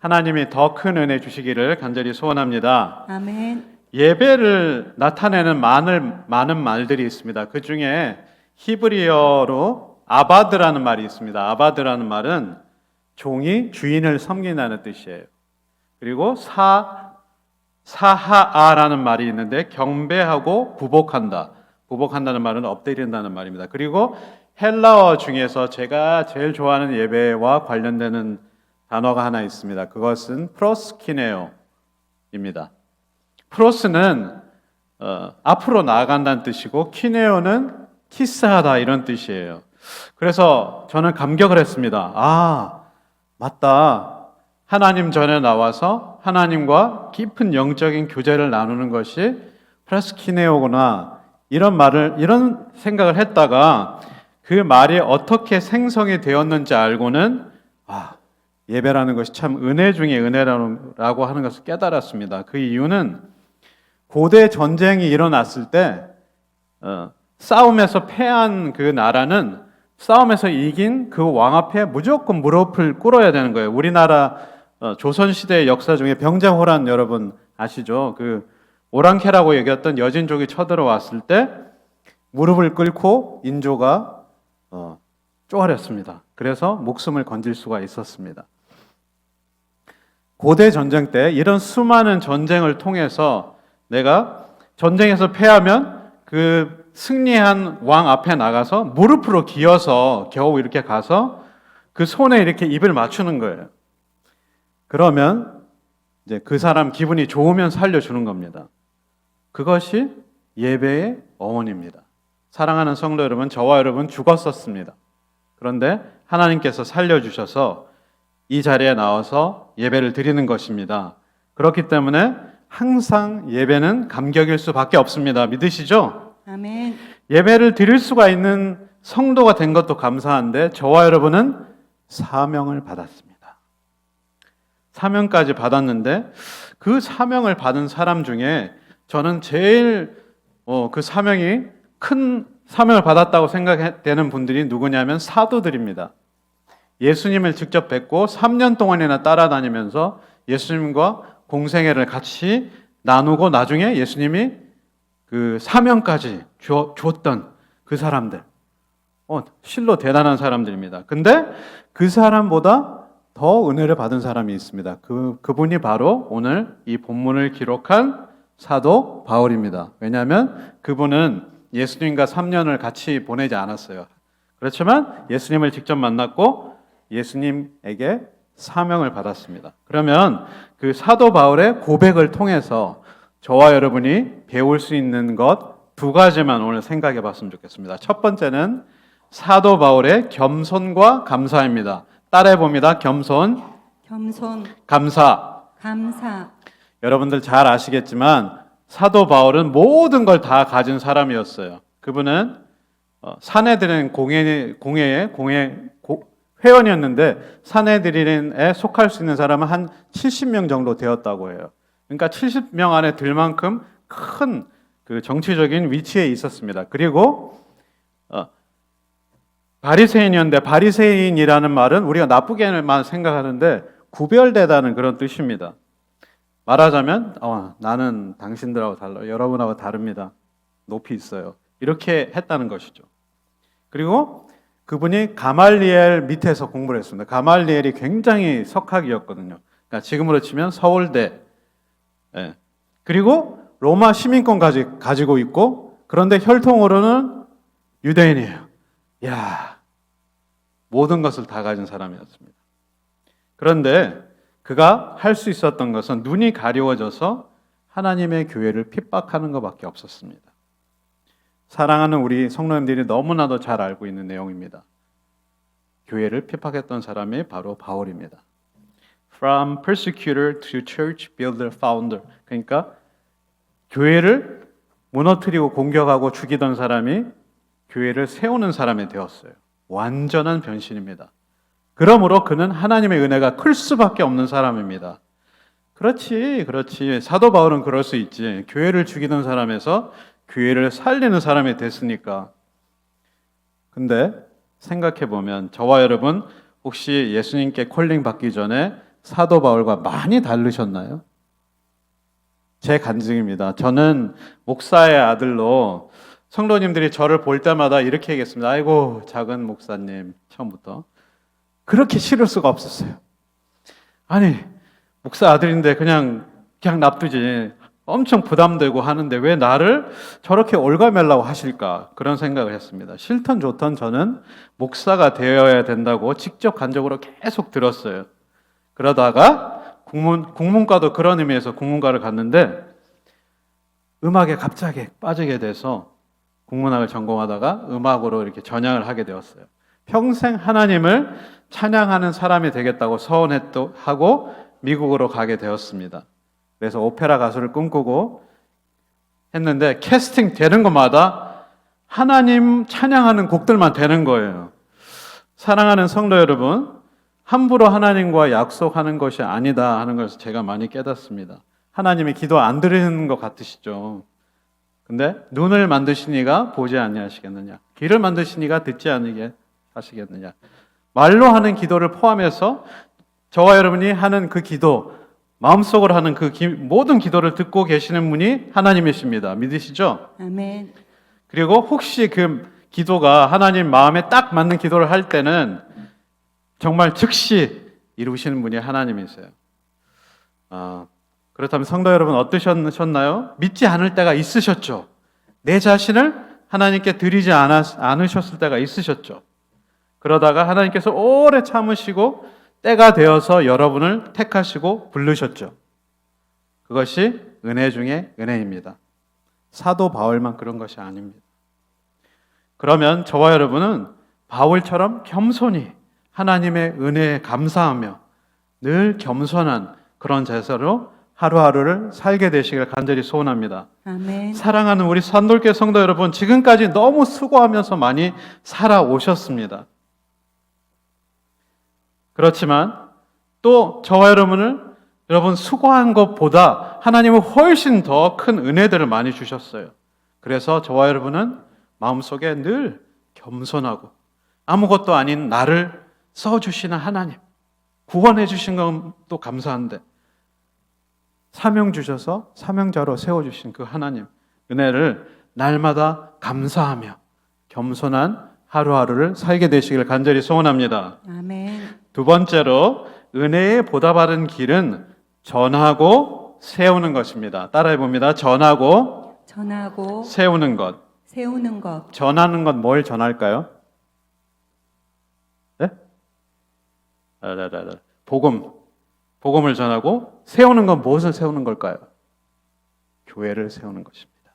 하나님이 더 큰 은혜 주시기를 간절히 소원합니다. 아멘. 예배를 나타내는 많은 말들이 있습니다. 그 중에 히브리어로 아바드라는 말이 있습니다. 아바드라는 말은 종이 주인을 섬긴다는 뜻이에요. 그리고 사하아라는 말이 있는데 경배하고 부복한다는 말은 엎드린다는 말입니다. 그리고 헬라어 중에서 제가 제일 좋아하는 예배와 관련되는 단어가 하나 있습니다. 그것은 프로스키네오입니다. 프로스는 앞으로 나아간다는 뜻이고 키네오는 키스하다 이런 뜻이에요. 그래서 저는 감격을 했습니다. 아, 맞다. 하나님 전에 나와서 하나님과 깊은 영적인 교제를 나누는 것이 프로스키네오구나. 이런 생각을 했다가 그 말이 어떻게 생성이 되었는지 알고는 예배라는 것이 참 은혜 중에 은혜라고 하는 것을 깨달았습니다. 그 이유는 고대 전쟁이 일어났을 때 싸움에서 패한 그 나라는 싸움에서 이긴 그 왕 앞에 무조건 무릎을 꿇어야 되는 거예요. 우리나라 조선시대의 역사 중에 병자호란 여러분 아시죠? 그 오랑캐라고 여겼던 여진족이 쳐들어왔을 때 무릎을 꿇고 인조가 쪼아렸습니다. 그래서 목숨을 건질 수가 있었습니다. 고대 전쟁 때 이런 수많은 전쟁을 통해서 내가 전쟁에서 패하면 그 승리한 왕 앞에 나가서 무릎으로 기어서 겨우 이렇게 가서 그 손에 이렇게 입을 맞추는 거예요. 그러면 이제 그 사람 기분이 좋으면 살려주는 겁니다. 그것이 예배의 어원입니다. 사랑하는 성도 여러분, 저와 여러분 죽었었습니다. 그런데 하나님께서 살려주셔서 이 자리에 나와서 예배를 드리는 것입니다. 그렇기 때문에 항상 예배는 감격일 수밖에 없습니다. 믿으시죠? 아멘. 예배를 드릴 수가 있는 성도가 된 것도 감사한데 저와 여러분은 사명을 받았습니다. 사명까지 받았는데 그 사명을 받은 사람 중에 저는 제일 그 사명이 큰 사명을 받았다고 생각되는 분들이 누구냐면 사도들입니다. 예수님을 직접 뵙고 3년 동안이나 따라다니면서 예수님과 공생애를 같이 나누고 나중에 예수님이 그 사명까지 줬던 그 사람들. 실로 대단한 사람들입니다. 근데 그 사람보다 더 은혜를 받은 사람이 있습니다. 그분이 바로 오늘 이 본문을 기록한 사도 바울입니다. 왜냐하면 그분은 예수님과 3년을 같이 보내지 않았어요. 그렇지만 예수님을 직접 만났고 예수님에게 사명을 받았습니다. 그러면 그 사도 바울의 고백을 통해서 저와 여러분이 배울 수 있는 것 두 가지만 오늘 생각해 봤으면 좋겠습니다. 첫 번째는 사도 바울의 겸손과 감사입니다. 따라해 봅니다. 겸손, 감사. 여러분들 잘 아시겠지만 사도 바울은 모든 걸 다 가진 사람이었어요. 그분은 사내들은 공회의 회원이었는데 사내들인에 속할 수 있는 사람은 한 70명 정도 되었다고 해요. 그러니까 70명 안에 들 만큼 큰 그 정치적인 위치에 있었습니다. 그리고 바리새인이었는데 바리새인이라는 말은 우리가 나쁘게만 생각하는데 구별되다는 그런 뜻입니다. 말하자면 나는 당신들하고 달라, 여러분하고 다릅니다. 높이 있어요. 이렇게 했다는 것이죠. 그리고 그분이 가말리엘 밑에서 공부를 했습니다. 가말리엘이 굉장히 석학이었거든요. 그러니까 지금으로 치면 서울대. 그리고 로마 시민권까지 가지고 있고 그런데 혈통으로는 유대인이에요. 모든 것을 다 가진 사람이었습니다. 그런데 그가 할 수 있었던 것은 눈이 가려워져서 하나님의 교회를 핍박하는 것밖에 없었습니다. 사랑하는 우리 성도님들이 너무나도 잘 알고 있는 내용입니다. 교회를 핍박했던 사람이 바로 바울입니다. From persecutor to church builder founder. 그러니까 교회를 무너뜨리고 공격하고 죽이던 사람이 교회를 세우는 사람이 되었어요. 완전한 변신입니다. 그러므로 그는 하나님의 은혜가 클 수밖에 없는 사람입니다. 그렇지. 사도 바울은 그럴 수 있지. 교회를 죽이던 사람에서 교회를 살리는 사람이 됐으니까. 근데 생각해 보면 저와 여러분 혹시 예수님께 콜링 받기 전에 사도 바울과 많이 다르셨나요? 제 간증입니다. 저는 목사의 아들로 성도님들이 저를 볼 때마다 이렇게 얘기했습니다. 아이고, 작은 목사님, 처음부터. 그렇게 싫을 수가 없었어요. 아니, 목사 아들인데 그냥 놔두지. 엄청 부담되고 하는데 왜 나를 저렇게 올가매려고 하실까? 그런 생각을 했습니다. 싫든 좋든 저는 목사가 되어야 된다고 직접 간접으로 계속 들었어요. 그러다가 국문과도 그런 의미에서 국문과를 갔는데 음악에 갑자기 빠지게 돼서 국문학을 전공하다가 음악으로 이렇게 전향을 하게 되었어요. 평생 하나님을 찬양하는 사람이 되겠다고 서원하고 미국으로 가게 되었습니다. 그래서 오페라 가수를 꿈꾸고 했는데 캐스팅 되는 것마다 하나님 찬양하는 곡들만 되는 거예요. 사랑하는 성도 여러분, 함부로 하나님과 약속하는 것이 아니다 하는 것을 제가 많이 깨닫습니다. 하나님이 기도 안 들으는 것 같으시죠? 근데 눈을 만드시니가 보지 아니하시겠느냐? 귀를 만드시니가 듣지 않게 하시겠느냐? 말로 하는 기도를 포함해서 저와 여러분이 하는 그 기도, 마음속으로 하는 그 모든 기도를 듣고 계시는 분이 하나님이십니다. 믿으시죠? 아멘. 그리고 혹시 그 기도가 하나님 마음에 딱 맞는 기도를 할 때는 정말 즉시 이루시는 분이 하나님이세요. 그렇다면 성도 여러분 어떠셨나요? 믿지 않을 때가 있으셨죠? 내 자신을 하나님께 드리지 않으셨을 때가 있으셨죠? 그러다가 하나님께서 오래 참으시고 때가 되어서 여러분을 택하시고 부르셨죠. 그것이 은혜 중에 은혜입니다. 사도 바울만 그런 것이 아닙니다. 그러면 저와 여러분은 바울처럼 겸손히 하나님의 은혜에 감사하며 늘 겸손한 그런 제사로 하루하루를 살게 되시길 간절히 소원합니다. 아멘. 사랑하는 우리 산돌교회 성도 여러분, 지금까지 너무 수고하면서 많이 살아오셨습니다. 그렇지만 또 저와 여러분 수고한 것보다 하나님은 훨씬 더 큰 은혜들을 많이 주셨어요. 그래서 저와 여러분은 마음속에 늘 겸손하고 아무것도 아닌 나를 써주시는 하나님, 구원해 주신 것도 감사한데 사명 주셔서 사명자로 세워주신 그 하나님 은혜를 날마다 감사하며 겸손한 하루하루를 살게 되시길 간절히 소원합니다. 아멘. 두 번째로 은혜에 보답하는 길은 전하고 세우는 것입니다. 따라해 봅니다. 전하고 세우는 것. 세우는 것. 전하는 건 뭘 전할까요? 네? 복음을 전하고 세우는 건 무엇을 세우는 걸까요? 교회를 세우는 것입니다.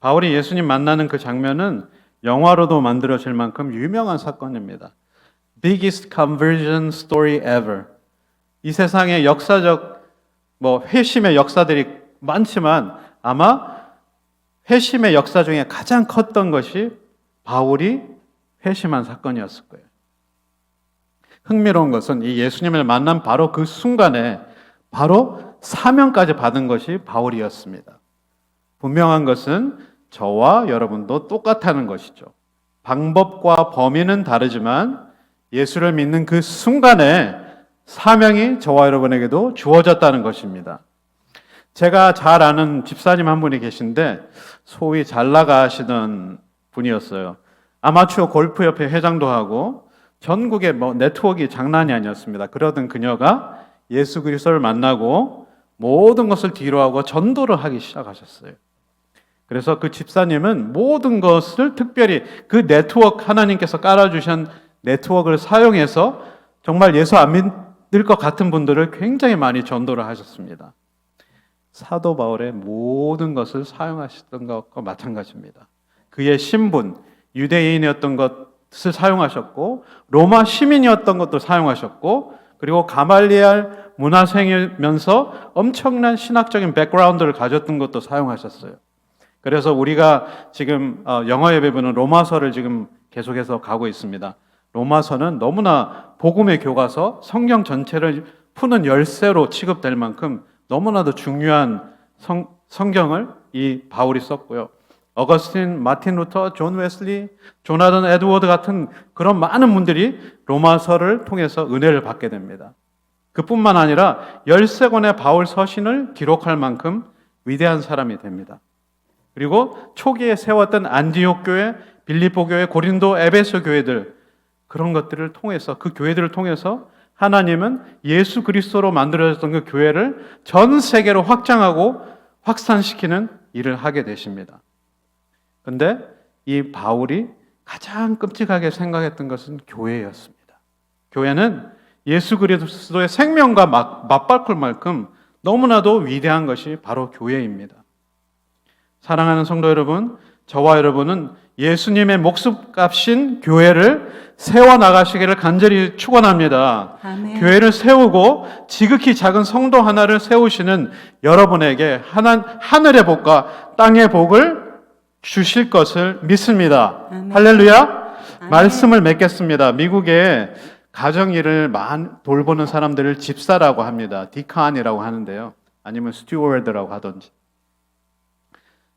바울이 예수님 만나는 그 장면은 영화로도 만들어질 만큼 유명한 사건입니다. Biggest conversion story ever. 이 세상에 역사적 회심의 역사들이 많지만 아마 회심의 역사 중에 가장 컸던 것이 바울이 회심한 사건이었을 거예요. 흥미로운 것은 이 예수님을 만난 바로 그 순간에 바로 사명까지 받은 것이 바울이었습니다. 분명한 것은 저와 여러분도 똑같다는 것이죠. 방법과 범위는 다르지만 예수를 믿는 그 순간에 사명이 저와 여러분에게도 주어졌다는 것입니다. 제가 잘 아는 집사님 한 분이 계신데 소위 잘 나가시던 분이었어요. 아마추어 골프협회 회장도 하고 전국의 네트워크가 장난이 아니었습니다. 그러던 그녀가 예수 그리스도를 만나고 모든 것을 뒤로하고 전도를 하기 시작하셨어요. 그래서 그 집사님은 모든 것을 특별히 그 네트워크 하나님께서 깔아주신 네트워크를 사용해서 정말 예수 안 믿을 것 같은 분들을 굉장히 많이 전도를 하셨습니다. 사도 바울의 모든 것을 사용하셨던 것과 마찬가지입니다. 그의 신분, 유대인이었던 것을 사용하셨고 로마 시민이었던 것도 사용하셨고 그리고 가말리엘 문화생이면서 엄청난 신학적인 백그라운드를 가졌던 것도 사용하셨어요. 그래서 우리가 지금 영어 예배부는 로마서를 지금 계속해서 가고 있습니다. 로마서는 너무나 복음의 교과서, 성경 전체를 푸는 열쇠로 취급될 만큼 너무나도 중요한 성경을 이 바울이 썼고요. 어거스틴, 마틴 루터, 존 웨슬리, 조나단 에드워드 같은 그런 많은 분들이 로마서를 통해서 은혜를 받게 됩니다. 그뿐만 아니라 13권의 바울 서신을 기록할 만큼 위대한 사람이 됩니다. 그리고 초기에 세웠던 안디옥 교회, 빌립보 교회, 고린도, 에베소 교회들, 그런 것들을 통해서, 그 교회들을 통해서 하나님은 예수 그리스도로 만들어졌던 그 교회를 전 세계로 확장하고 확산시키는 일을 하게 되십니다. 그런데 이 바울이 가장 끔찍하게 생각했던 것은 교회였습니다. 교회는 예수 그리스도의 생명과 맞바꿀 만큼 너무나도 위대한 것이 바로 교회입니다. 사랑하는 성도 여러분, 저와 여러분은 예수님의 목숨값인 교회를 세워나가시기를 간절히 축원합니다. 아멘. 교회를 세우고 지극히 작은 성도 하나를 세우시는 여러분에게 하늘의 복과 땅의 복을 주실 것을 믿습니다. 아멘. 할렐루야. 아멘. 말씀을 맺겠습니다. 미국에 가정일을 돌보는 사람들을 집사라고 합니다. 디칸이라고 하는데요. 아니면 스튜어드라고 하든지.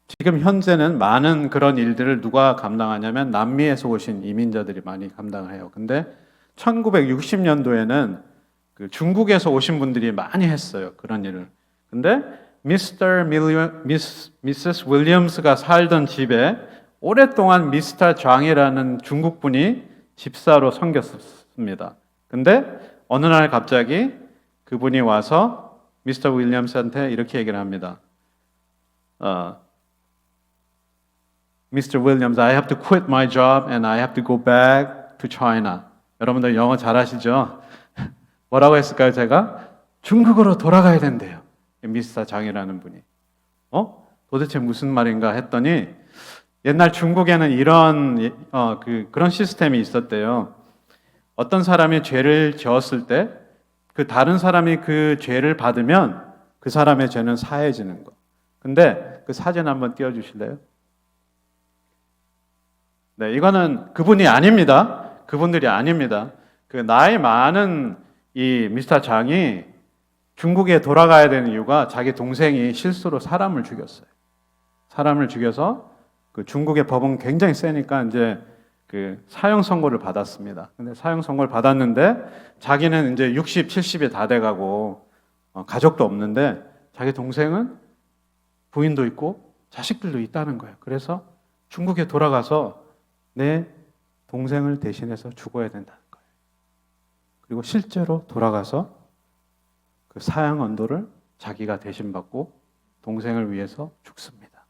지금 현재는 많은 그런 일들을 누가 감당하냐면 남미에서 오신 이민자들이 많이 감당을 해요. 근데 1960년도에는 그 중국에서 오신 분들이 많이 했어요. 그런 일을. 근데 미세스 윌리엄스가 살던 집에 오랫동안 미스터 장이라는 중국분이 집사로 섬겼습니다. 근데 어느 날 갑자기 그분이 와서 미스터 윌리엄스한테 이렇게 얘기를 합니다. Mr. Williams, I have to quit my job and I have to go back to China. 여러분들 영어 잘하시죠? 뭐라고 했을까요, 제가? 중국으로 돌아가야 된대요. 미스터 장이라는 분이. 도대체 무슨 말인가 했더니 옛날 중국에는 이런 그런 시스템이 있었대요. 어떤 사람이 죄를 지었을 때 그 다른 사람이 그 죄를 받으면 그 사람의 죄는 사해지는 거. 근데 그 사진 한번 띄워주실래요? 네, 이거는 그분이 아닙니다. 그분들이 아닙니다. 그 나이 많은 이 미스터 장이 중국에 돌아가야 되는 이유가 자기 동생이 실수로 사람을 죽였어요. 사람을 죽여서 그 중국의 법은 굉장히 세니까 이제 그 사형 선고를 받았습니다. 근데 사형 선고를 받았는데 자기는 이제 60, 70이 다 돼가고 가족도 없는데 자기 동생은 부인도 있고 자식들도 있다는 거예요. 그래서 중국에 돌아가서 내 동생을 대신해서 죽어야 된다는 거예요. 그리고 실제로 돌아가서 그 사형 언도를 자기가 대신 받고 동생을 위해서 죽습니다.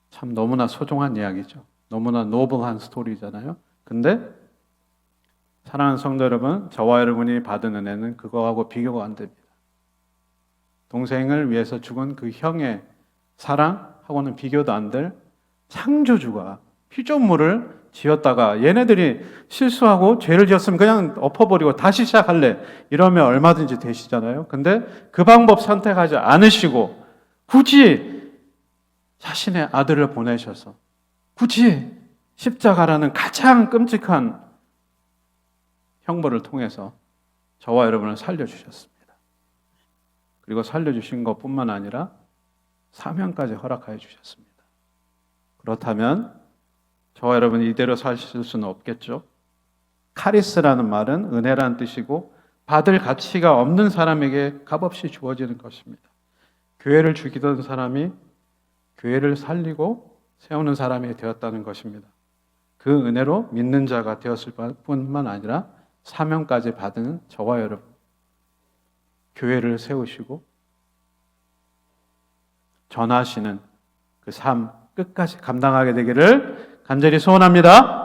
참 너무나 소중한 이야기죠. 너무나 노블한 스토리잖아요. 근데 사랑하는 성도 여러분, 저와 여러분이 받은 은혜는 그거하고 비교가 안 됩니다. 동생을 위해서 죽은 그 형의 사랑하고는 비교도 안 될 창조주가 피조물을 지었다가 얘네들이 실수하고 죄를 지었으면 그냥 엎어버리고 다시 시작할래 이러면 얼마든지 되시잖아요. 근데 그 방법 선택하지 않으시고 굳이 자신의 아들을 보내셔서 굳이 십자가라는 가장 끔찍한 형벌을 통해서 저와 여러분을 살려주셨습니다. 그리고 살려주신 것뿐만 아니라 사명까지 허락하여 주셨습니다. 그렇다면 저와 여러분이 이대로 사실 수는 없겠죠. 카리스라는 말은 은혜라는 뜻이고 받을 가치가 없는 사람에게 값없이 주어지는 것입니다. 교회를 죽이던 사람이 교회를 살리고 세우는 사람이 되었다는 것입니다. 그 은혜로 믿는 자가 되었을 뿐만 아니라 사명까지 받은 저와 여러분, 교회를 세우시고 전하시는 그 삶 끝까지 감당하게 되기를 간절히 소원합니다.